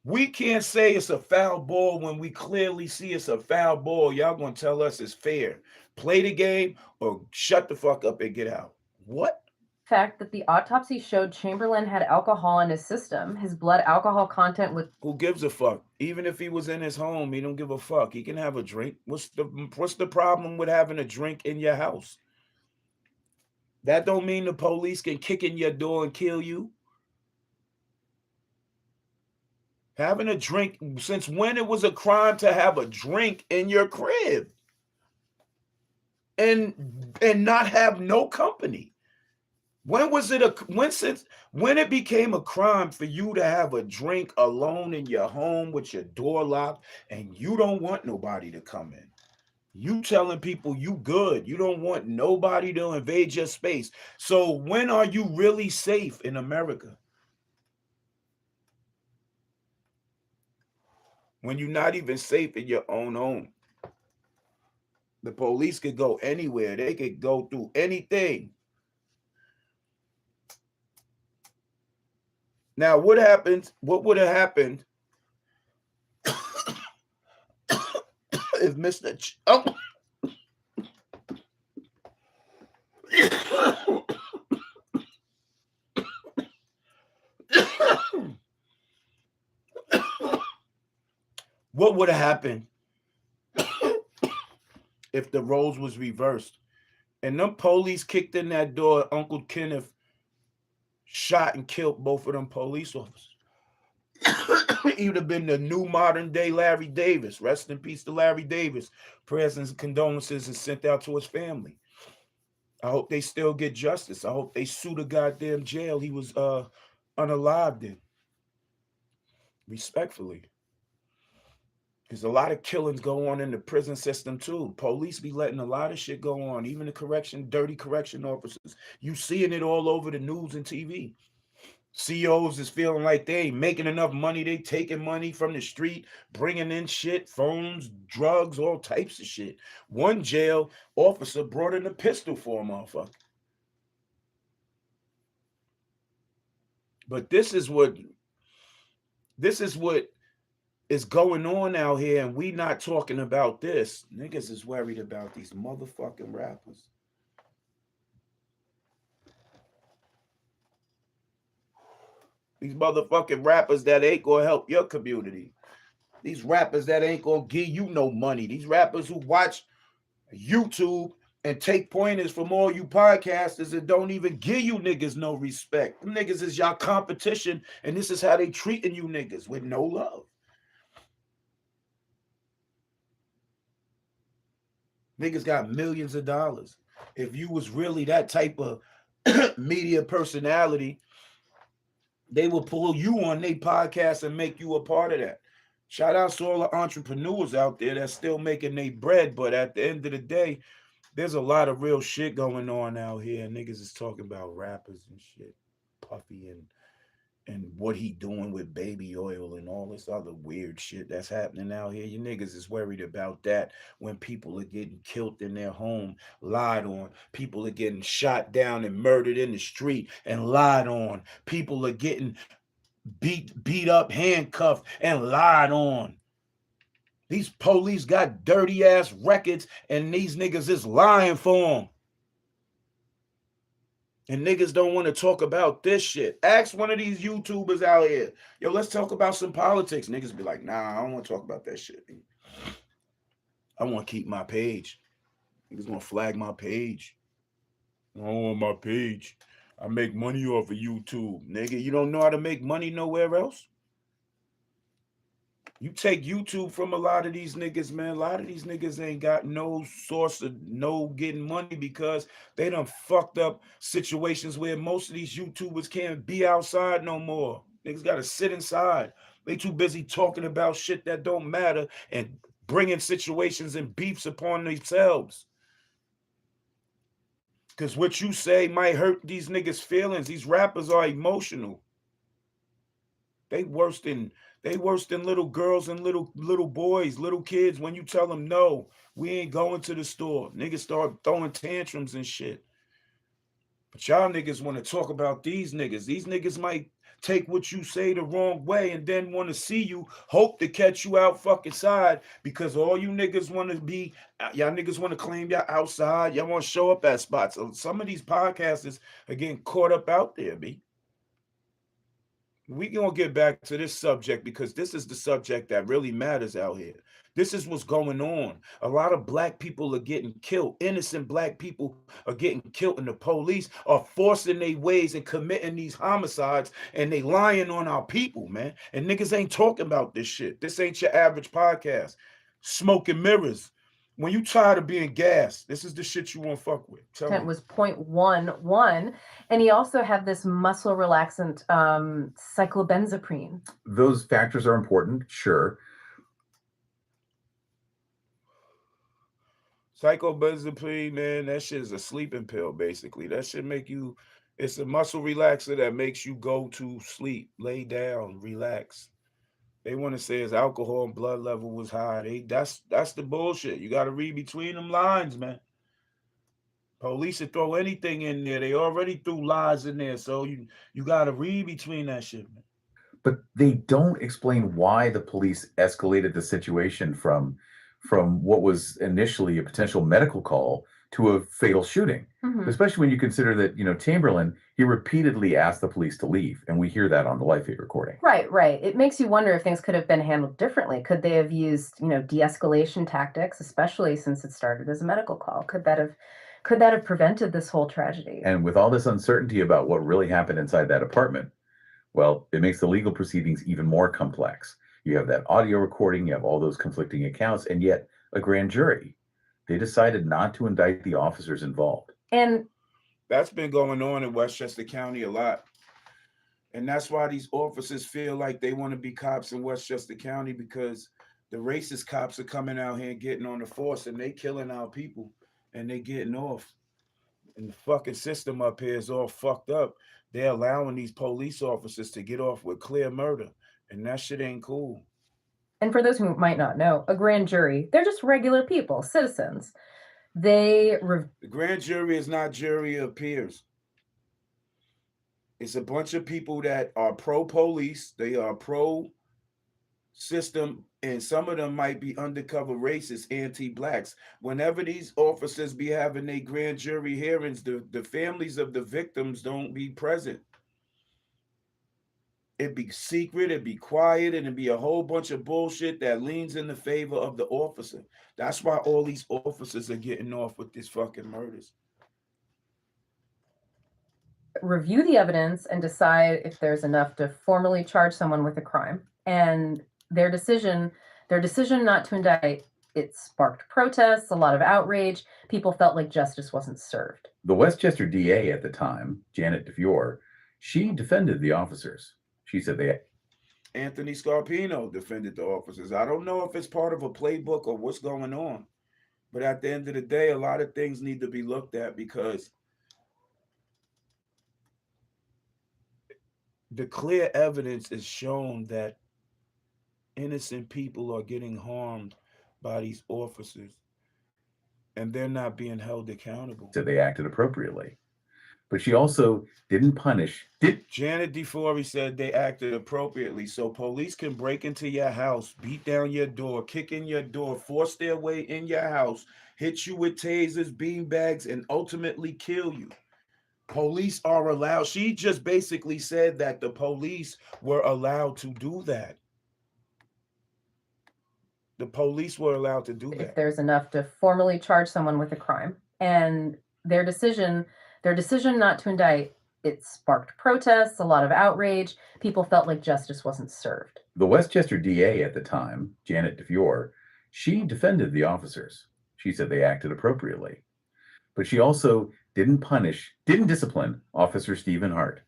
We can't say it's a foul ball when we clearly see it's a foul ball. Y'all gonna tell us it's fair. Play the game or shut the fuck up and get out. What? Fact that the autopsy showed Chamberlain had alcohol in his system. His blood alcohol content was... Who gives a fuck? Even if he was in his home, he don't give a fuck. He can have a drink. What's the problem with having a drink in your house? That don't mean the police can kick in your door and kill you. Having a drink, since when it was a crime to have a drink in your crib and not have no company? When was it when it became a crime for you to have a drink alone in your home with your door locked and you don't want nobody to come in? You telling people you good. You don't want nobody to invade your space. So when are you really safe in America? When you're not even safe in your own home. The police could go anywhere. They could go through anything. Now, what happens? What would have happened if Mr. What would have happened if the roles was reversed and them police kicked in that door? Uncle Kenneth shot and killed both of them police officers. He would have been the new modern day Larry Davis. Rest in peace to Larry Davis. Prayers and condolences is sent out to his family. I hope they still get justice. I hope they sue the goddamn jail he was unalived in. Respectfully. Because a lot of killings go on in the prison system too. Police be letting a lot of shit go on. Even the dirty correction officers. You seeing it all over the news and TV. CEOs is feeling like they ain't making enough money. They taking money from the street, bringing in shit, phones, drugs, all types of shit. One jail officer brought in a pistol for a motherfucker. But this is what is going on out here, and we not talking about this. Niggas is worried about these motherfucking rappers. These motherfucking rappers that ain't gonna help your community. These rappers that ain't gonna give you no money. These rappers who watch YouTube and take pointers from all you podcasters and don't even give you niggas no respect. Them niggas is y'all competition, and this is how they treating you niggas, with no love. Niggas got millions of dollars. If you was really that type of media personality, they will pull you on their podcast and make you a part of that. Shout out to all the entrepreneurs out there that's still making their bread, but at the end of the day, there's a lot of real shit going on out here. Niggas is talking about rappers and shit. Puffy and what he doing with baby oil and all this other weird shit that's happening out here. You niggas is worried about that when people are getting killed in their home, lied on. People are getting shot down and murdered in the street and lied on. People are getting beat up, handcuffed, and lied on. These police got dirty ass records and these niggas is lying for them. And niggas don't want to talk about this shit. Ask one of these YouTubers out here, yo, let's talk about some politics. Niggas be like, nah, I don't want to talk about that shit. I want to keep my page. Niggas gonna flag my page. I don't want my page. I make money off of YouTube. Nigga, you don't know how to make money nowhere else? You take YouTube from a lot of these niggas, man. A lot of these niggas ain't got no source of no getting money because they done fucked up situations where most of these YouTubers can't be outside no more. Niggas got to sit inside. They too busy talking about shit that don't matter and bringing situations and beefs upon themselves. Because what you say might hurt these niggas' feelings. These rappers are emotional. They worse than little girls and little boys, little kids. When you tell them no, we ain't going to the store, niggas start throwing tantrums and shit. But y'all niggas want to talk about these niggas. These niggas might take what you say the wrong way and then want to see you, hope to catch you out fucking side, because all you niggas want to be, y'all niggas want to claim y'all outside. Y'all want to show up at spots. So some of these podcasters are getting caught up out there, B. We gonna get back to this subject because this is the subject that really matters out here. This is what's going on. A lot of black people are getting killed. Innocent black people are getting killed, and the police are forcing their ways and committing these homicides, and they lying on our people, man. And niggas ain't talking about this shit. This ain't your average podcast. Smoke and mirrors. When you tired of being gassed, this is the shit you want to fuck with. Tell me. Was 0.11, and he also had this muscle relaxant cyclobenzaprine. Those factors are important, sure. Psychobenzapine, man, that shit is a sleeping pill, basically. That shit make you, it's a muscle relaxer that makes you go to sleep, lay down, relax. They want to say his alcohol and blood level was high. That's the bullshit. You got to read between them lines, man. Police would throw anything in there. They already threw lies in there, so you got to read between that shit, man. But they don't explain why the police escalated the situation from what was initially a potential medical call to a fatal shooting. Mhm. Especially when you consider that, Chamberlain, he repeatedly asked the police to leave, and we hear that on the Life 8 recording. Right, right. It makes you wonder if things could have been handled differently. Could they have used, de-escalation tactics, especially since it started as a medical call? Could that have prevented this whole tragedy? And with all this uncertainty about what really happened inside that apartment, well, it makes the legal proceedings even more complex. You have that audio recording, you have all those conflicting accounts, and yet a grand jury, they decided not to indict the officers involved. And That's been going on in Westchester County a lot. And that's why these officers feel like they want to be cops in Westchester County, because the racist cops are coming out here and getting on the force, and they killing our people and they getting off. And the fucking system up here is all fucked up. They're allowing these police officers to get off with clear murder, and that shit ain't cool. And for those who might not know, a grand jury, they're just regular people, citizens. They The grand jury is not jury of peers. It's a bunch of people that are pro-police, they are pro-system, and some of them might be undercover racists, anti-blacks. Whenever these officers be having their grand jury hearings, the families of the victims don't be present. It'd be secret, it'd be quiet, and it'd be a whole bunch of bullshit that leans in the favor of the officer. That's why all these officers are getting off with these fucking murders. review the evidence and decide if there's enough to formally charge someone with a crime. And their decision not to indict, it sparked protests, a lot of outrage. People felt like justice wasn't served. The Westchester DA at the time, Janet DeFiore, she defended the officers. She said they Anthony Scarpino defended the officers. I don't know if it's part of a playbook or what's going on, but at the end of the day, a lot of things need to be looked at, because the clear evidence is shown that innocent people are getting harmed by these officers, and they're not being held accountable. said they acted appropriately. But she also didn't punish. Janet DeFiore said they acted appropriately. So police can break into your house, beat down your door, kick in your door, force their way in your house, hit you with tasers, beanbags, and ultimately kill you. Police are allowed. She just basically said that the police were allowed to do that. The police were allowed to do If that. there's enough to formally charge someone with a crime. And their decision not to indict, it sparked protests, a lot of outrage. People felt like justice wasn't served. The Westchester DA at the time, Janet DeFiore, she defended the officers. She said they acted appropriately. But she also didn't discipline Officer Stephen Hart,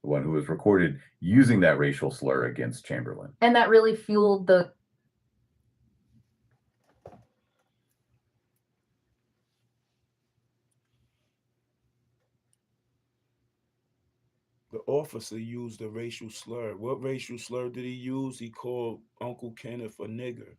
the one who was recorded using that racial slur against Chamberlain. And that really fueled the officer used a racial slur. What racial slur did he use? He called Uncle Kenneth a nigger.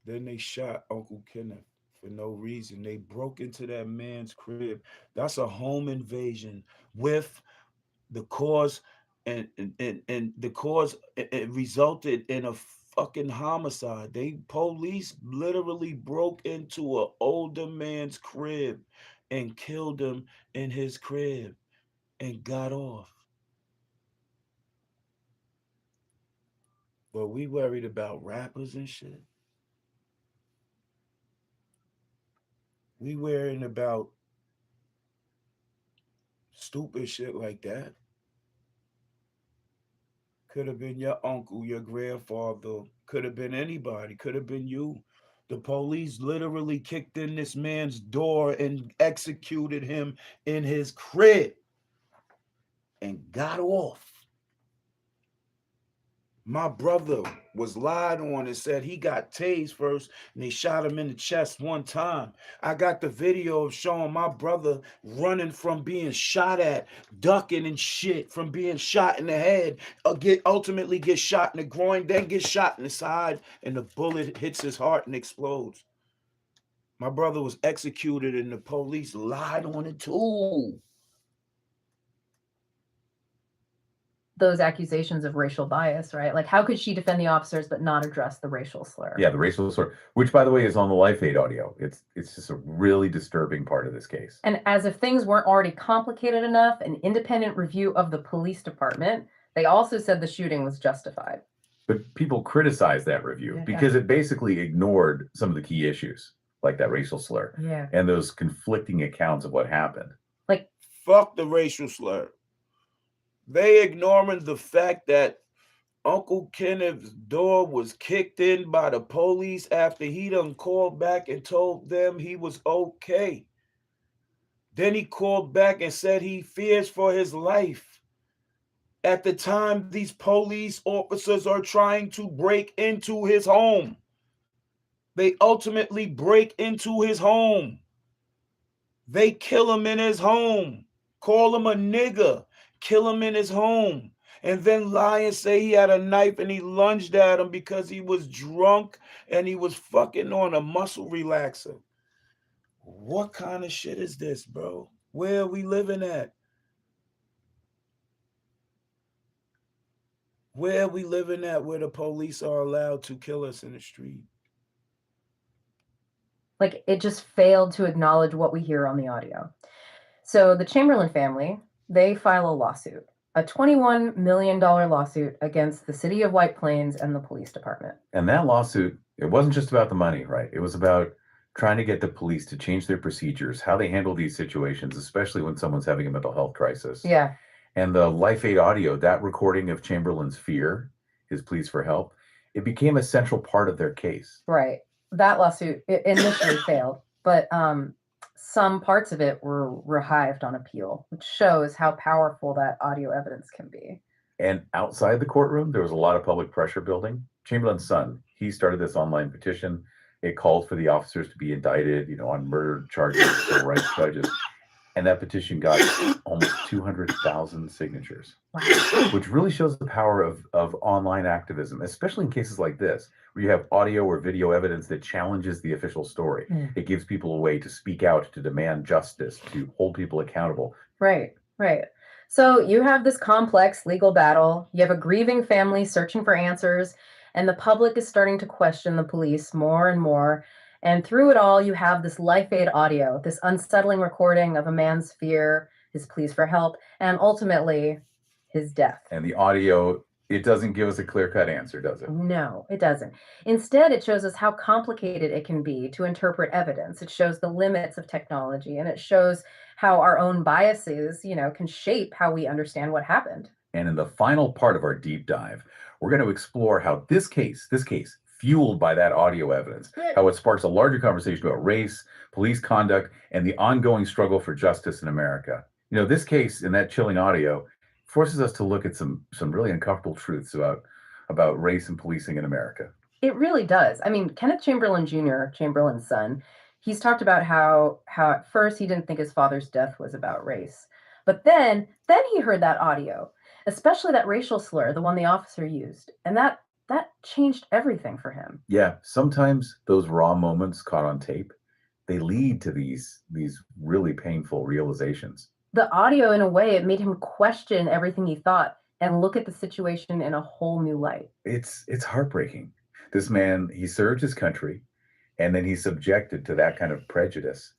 Then they shot Uncle Kenneth for no reason. They broke into that man's crib. That's a home invasion with the cause, and the cause, it resulted in a fucking homicide. Police literally broke into an older man's crib and killed him in his crib and got off. But we worried about rappers and shit. We worrying about stupid shit like that. Could have been your uncle, your grandfather, could have been anybody, could have been you. The police literally kicked in this man's door and executed him in his crib and got off. My brother was lied on and said he got tased first and they shot him in the chest one time. I got the video of showing my brother running from being shot at, ducking and shit from being shot in the head, ultimately get shot in the groin, then get shot in the side, and the bullet hits his heart and explodes. My brother was executed and the police lied on it too. Those accusations of racial bias, right? Like, how could she defend the officers but not address the racial slur? Yeah, the racial slur, which by the way is on the Life Aid audio. It's just a really disturbing part of this case. And as if things weren't already complicated enough, an independent review of the police department, they also said the shooting was justified. But people criticize that review because it basically ignored some of the key issues, like that racial slur and those conflicting accounts of what happened. Like, fuck the racial slur. They ignoring the fact that Uncle Kenneth's door was kicked in by the police after he done called back and told them he was okay. Then he called back and said he fears for his life. At the time, these police officers are trying to break into his home. They ultimately break into his home. They kill him in his home, call him a nigger, kill him in his home, and then lie and say he had a knife and he lunged at him because he was drunk and he was fucking on a muscle relaxer. What kind of shit is this, bro? Where are we living at? Where are we living at where the police are allowed to kill us in the street? Like, it just failed to acknowledge what we hear on the audio. So the Chamberlain family, they file a lawsuit, a $21 million lawsuit against the city of White Plains and the police department. And that lawsuit, it wasn't just about the money, right? It was about trying to get the police to change their procedures, how they handle these situations, especially when someone's having a mental health crisis. Yeah. And the Life Aid audio, that recording of Chamberlain's fear, his pleas for help, it became a central part of their case. Right. That lawsuit initially failed, but some parts of it were revived on appeal, which shows how powerful that audio evidence can be. And outside the courtroom, there was a lot of public pressure building. Chamberlain's son, he started this online petition. It called for the officers to be indicted, on murder charges, civil rights charges. And that petition got almost 200,000 signatures, which really shows the power of online activism, especially in cases like this, where you have audio or video evidence that challenges the official story. It gives people a way to speak out, to demand justice, to hold people accountable. Right. So you have this complex legal battle. You have a grieving family searching for answers, and the public is starting to question the police more and more. And through it all, you have this Life Aid audio, this unsettling recording of a man's fear, his pleas for help, and ultimately his death. And the audio, it doesn't give us a clear-cut answer, does it? No, it doesn't. Instead, it shows us how complicated it can be to interpret evidence. It shows the limits of technology, and it shows how our own biases, can shape how we understand what happened. And in the final part of our deep dive, we're going to explore how this case, fueled by that audio evidence, how it sparks a larger conversation about race, police conduct, and the ongoing struggle for justice in America. This case and that chilling audio forces us to look at some really uncomfortable truths about race and policing in America. It really does. I mean, Kenneth Chamberlain Jr., Chamberlain's son, he's talked about how at first he didn't think his father's death was about race. But then he heard that audio, especially that racial slur, the one the officer used. And that changed everything for him. Yeah, sometimes those raw moments caught on tape, they lead to these really painful realizations. The audio, in a way, it made him question everything he thought and look at the situation in a whole new light. It's heartbreaking. This man, he served his country, and then he's subjected to that kind of prejudice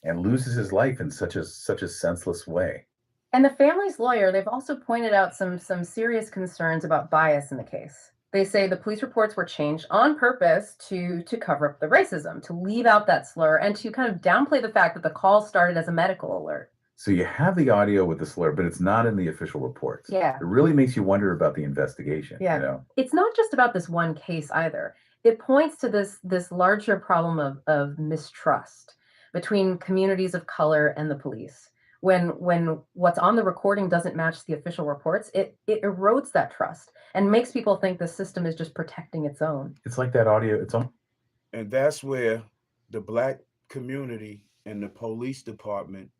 and loses his life in such a senseless way. And the family's lawyer, they've also pointed out some serious concerns about bias in the case. They say the police reports were changed on purpose to cover up the racism, to leave out that slur, and to kind of downplay the fact that the call started as a medical alert. So you have the audio with the slur, but it's not in the official reports. Yeah. It really makes you wonder about the investigation. Yeah. It's not just about this one case either. It points to this larger problem of mistrust between communities of color and the police, when what's on the recording doesn't match the official reports, it erodes that trust and makes people think the system is just protecting its own. It's like that audio. It's on. And that's where the black community and the police department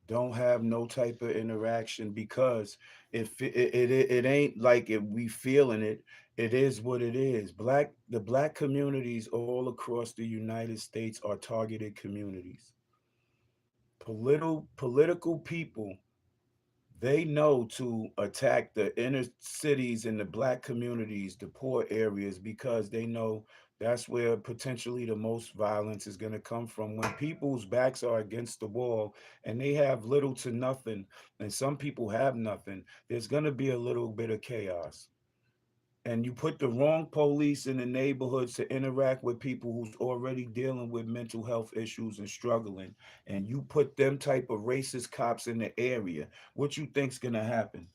don't have no type of interaction, because if it ain't like if we feeling it, it is what it is. The black communities all across the United States are targeted communities. Political people, they know to attack the inner cities and the black communities, the poor areas, because they know that's where potentially the most violence is going to come from. When people's backs are against the wall and they have little to nothing, and some people have nothing, there's going to be a little bit of chaos. And you put the wrong police in the neighborhoods to interact with people who's already dealing with mental health issues and struggling, and you put them type of racist cops in the area, what you think's going to happen?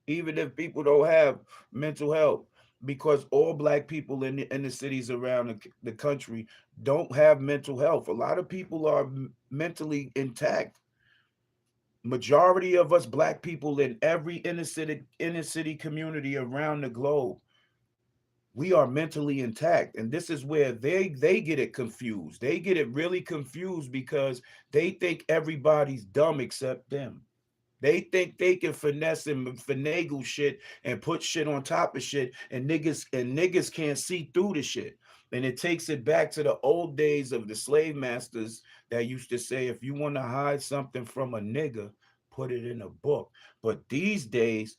Even if people don't have mental health, because all black people in the cities around the country don't have mental health. A lot of people are mentally intact. Majority of us black people in every inner city community around the globe, we are mentally intact. And this is where they get it confused. They get it really confused because they think everybody's dumb except them. They think they can finesse and finagle shit and put shit on top of shit, and niggas can't see through the shit. And it takes it back to the old days of the slave masters that used to say, if you want to hide something from a nigga, put it in a book. But these days,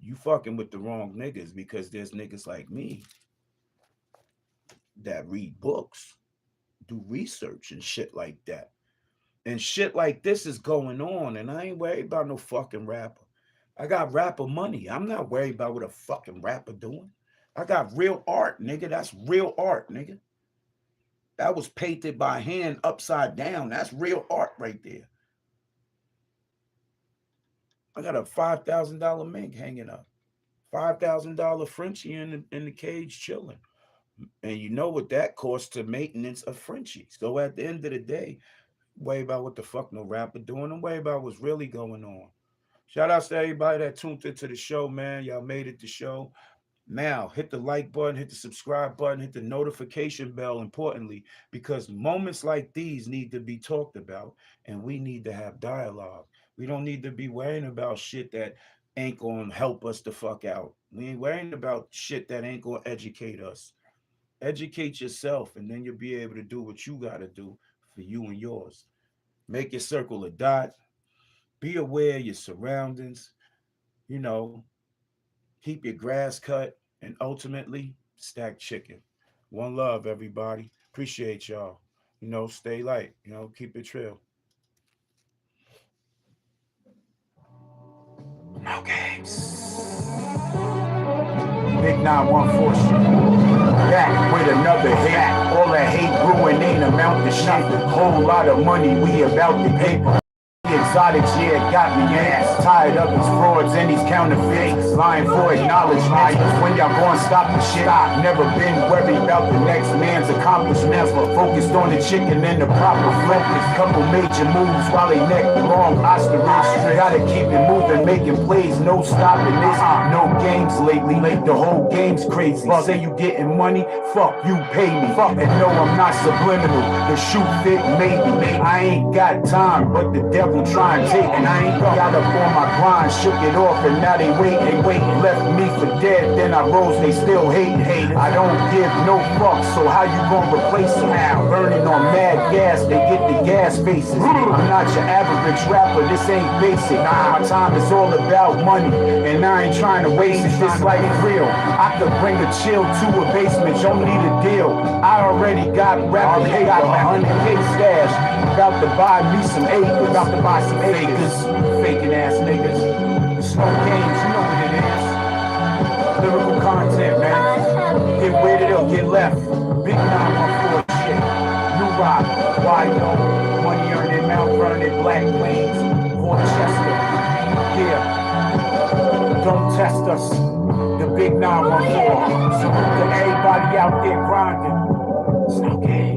you fucking with the wrong niggas, because there's niggas like me that read books, do research and shit like that. And shit like this is going on, and I ain't worried about no fucking rapper. I got rapper money. I'm not worried about what a fucking rapper doing. I got real art, nigga. That's real art, nigga. That was painted by hand upside down. That's real art right there. I got a $5,000 mink hanging up. $5,000 Frenchie in the cage chilling. And you know what that costs to maintenance of Frenchie. So at the end of the day, worry about what the fuck no rapper doing, and worry about what's really going on. Shout outs to everybody that tuned into the show, man. Y'all made it to show. Now, hit the like button, hit the subscribe button, hit the notification bell, importantly, because moments like these need to be talked about, and we need to have dialogue. We don't need to be worrying about shit that ain't gonna help us the fuck out. We ain't worrying about shit that ain't gonna educate us. Educate yourself, and then you'll be able to do what you gotta do for you and yours. Make your circle a dot. Be aware of your surroundings. You know, keep your grass cut, and ultimately stack chicken. One love, everybody. Appreciate y'all. You know, stay light. You know, keep it real. No games. Big 914 shit. Back with another hit. All that hate brewing ain't amount to shit. Whole lot of money, we about the paper. Exotics, yeah, got me ass tied up as frauds and these counterfeits, lying for acknowledgement. When y'all gonna stop the shit? I've never been worried about the next man's accomplishments, but focused on the chicken and the proper focus. Couple major moves while they neck long ostrich. Gotta keep it moving, making plays, no stopping this. No games lately, the whole game's crazy. Say you getting money, fuck you, pay me. And no, I'm not subliminal. The shoe fit maybe. I ain't got time, but the devil try and take, and I ain't got up on my grind, shook it off, and now they waiting, left me for dead, then I rose, they still hating. I don't give no fucks, so how you gonna replace them? Burning on mad gas, they get the gas faces. I'm not your average rapper, this ain't basic. My time is all about money, and I ain't trying to waste it, this life is real. I could bring a chill to a basement, don't need a deal. I already got rapping paper, 100K stash, about to buy me some acres, about to buy some acres, faking ass niggas. It's no games, you know what it is. Lyrical content, man. Get weirded up, get left. Big 914 shit. New rock, wide open. Money earned in Mount Vernon, Black Plains, Worcester. Yeah. Don't test us. The big 914. Salute to everybody out there grinding. It's no game.